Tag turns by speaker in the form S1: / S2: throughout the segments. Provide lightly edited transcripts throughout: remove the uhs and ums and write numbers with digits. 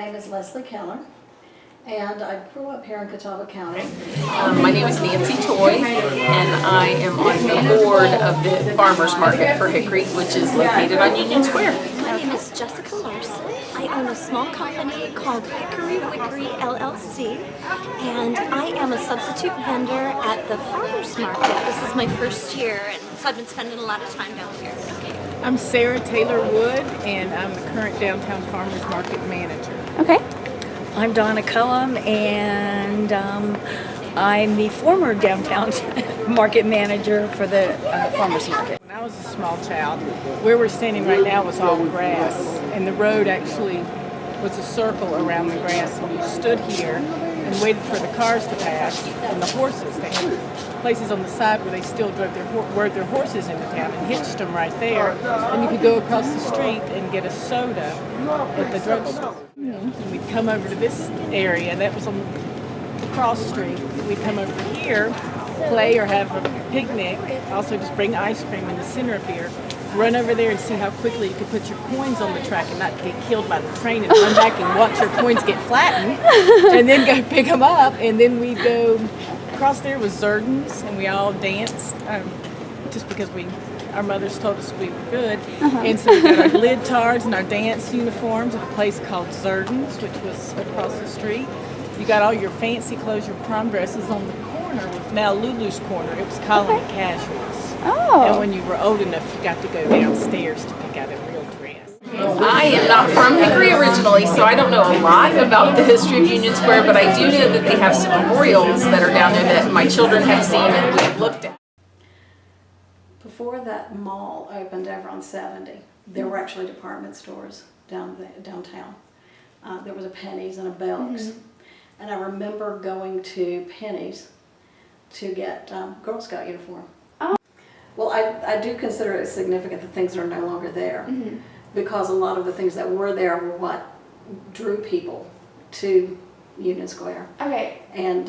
S1: name is Leslie Keller, and I grew up here in Catawba County.
S2: My name is Nancy Toy, and I am on the board of the Farmers Market for Hickory, which is located on Union Square.
S3: My name is Jessica Larson. I own a small company called Hickory Wickory LLC, and I am a substitute vendor at the Farmers Market. This is my first year, and so I've been spending a lot of time down here.
S4: I'm Sarah Taylor Wood, and I'm the current Downtown Farmers Market manager.
S5: Okay.
S6: I'm Donna Cullum, and I'm the former Downtown Market manager for the Farmers Market.
S4: When I was a small child, where we're standing right now was all grass, and the road actually was a circle around the grass, and you stood here and waited for the cars to pass and the horses. They had places on the side where they still rode their horses into town and hitched them right there. And you could go across the street and get a soda at the drugstore. And we'd come over to this area, that was on the cross street. We'd come over here, play or have a picnic, also just bring ice cream in the center of here, run over there and see how quickly you could put your coins on the track and not get killed by the train, and run back and watch your coins get flattened, and then go pick them up. And then we'd go across there with Zerdens, and we all danced just because our mothers told us we were good. And so we got our libtards and our dance uniforms at a place called Zerdens, which was across the street. You got all your fancy clothes, your prom dresses on the corner, with now Lulu's corner. It was Colony Casuals.
S5: Oh.
S4: And when you were old enough, you got to go downstairs to pick out a real dress.
S2: I am not from Hickory originally, so I don't know a lot about the history of Union Square, but I do know that they have some memorials that are down there that my children have seen and we've looked at.
S1: Before that mall opened over on 70, there were actually department stores downtown. There was a Penny's and a Belk's. And I remember going to Penny's to get Girl Scout uniform.
S5: Oh.
S1: Well, I do consider it significant that things are no longer there, because a lot of the things that were there were what drew people to Union Square.
S5: Okay.
S1: And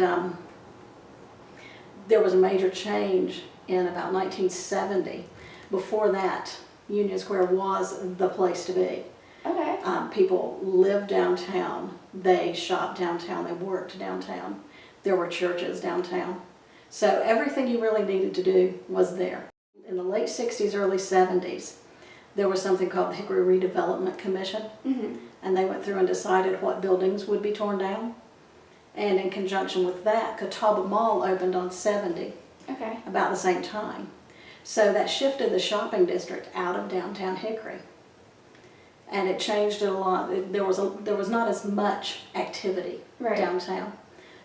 S1: there was a major change in about 1970. Before that, Union Square was the place to be.
S5: Okay.
S1: People lived downtown, they shopped downtown, they worked downtown. There were churches downtown. So everything you really needed to do was there. In the late 60s, early 70s, there was something called the Hickory Redevelopment Commission, and they went through and decided what buildings would be torn down. And in conjunction with that, Catawba Mall opened on 70.
S5: Okay.
S1: About the same time. So that shifted the shopping district out of downtown Hickory. And it changed it a lot. There was not as much activity downtown.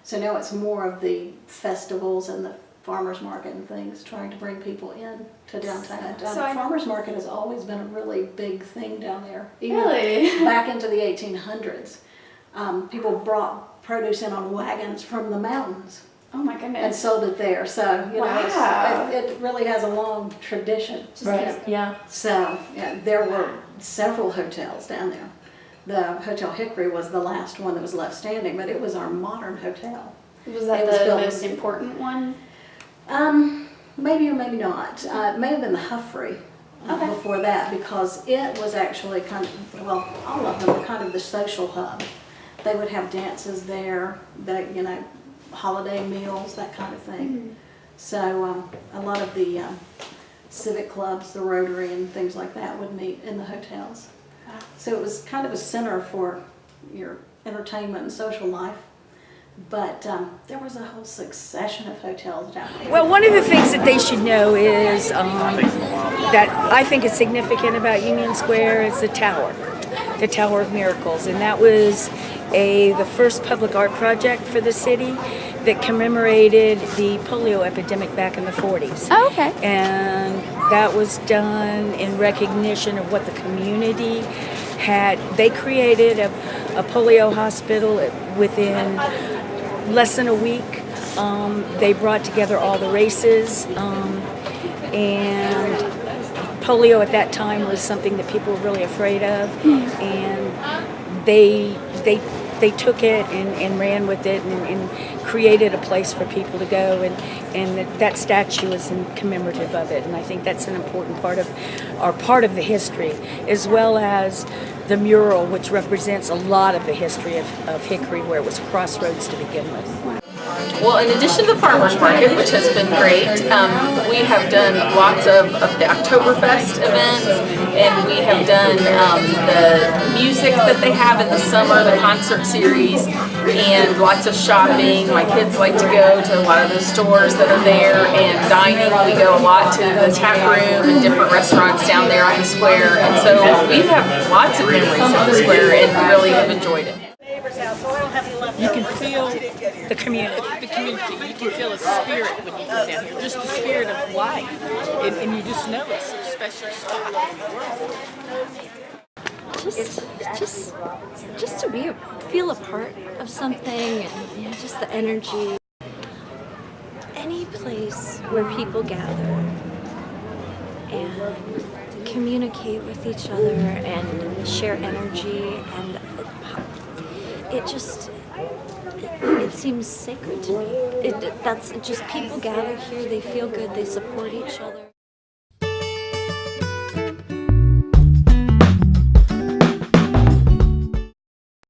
S1: So now it's more of the festivals and the farmers market and things, trying to bring people in to downtown.
S5: So
S1: farmers market has always been a really big thing down there. Even
S5: Really?
S1: back into the 1800s. People brought produce in on wagons from the mountains.
S5: Oh my
S1: And
S5: goodness.
S1: sold it there, so you
S5: Wow.
S1: know, it really has a long tradition.
S6: Yeah.
S1: So yeah, there were several hotels down there. The Hotel Hickory was the last one that was left standing, but it was our modern hotel.
S5: Was that
S1: It was
S5: the
S1: built-
S5: most important one?
S1: Maybe or maybe not. It may have been the Huffrey before that, because it was actually kind of, well, all of them were kind of the social hub. They would have dances there, holiday meals, that kind of thing. So a lot of the civic clubs, the Rotary and things like that would meet in the hotels. So it was kind of a center for your entertainment and social life. But there was a whole succession of hotels down there.
S6: Well, one of the things that they should know is that I think is significant about Union Square is the Tower of Miracles, and that was the first public art project for the city that commemorated the polio epidemic back in the 40s.
S5: Oh, okay.
S6: And that was done in recognition of what the community had. They created a polio hospital within less than a week. They brought together all the races, and polio at that time was something that people were really afraid of, and they they took it and ran with it and created a place for people to go, and that statue is commemorative of it, and I think that's an important part of the history, as well as the mural, which represents a lot of the history of Hickory, where it was a crossroads to begin with.
S2: Well, in addition to the farmers market, which has been great, we have done lots of the Oktoberfest events, and we have done the music that they have in the summer, the concert series, and lots of shopping. My kids like to go to a lot of the stores that are there, and dining. We go a lot to the tap room and different restaurants down there on the square, and so we have lots of memories of the square and really have enjoyed it.
S4: You can feel
S6: The community.
S4: the community. You can feel a spirit when you come down here, just the spirit of life, and you just know it's a special spot in the world.
S3: Just to feel a part of something, and just the energy. Any place where people gather and communicate with each other and share energy, and it seems sacred to me. That's just, people gather here, they feel good, they support each other.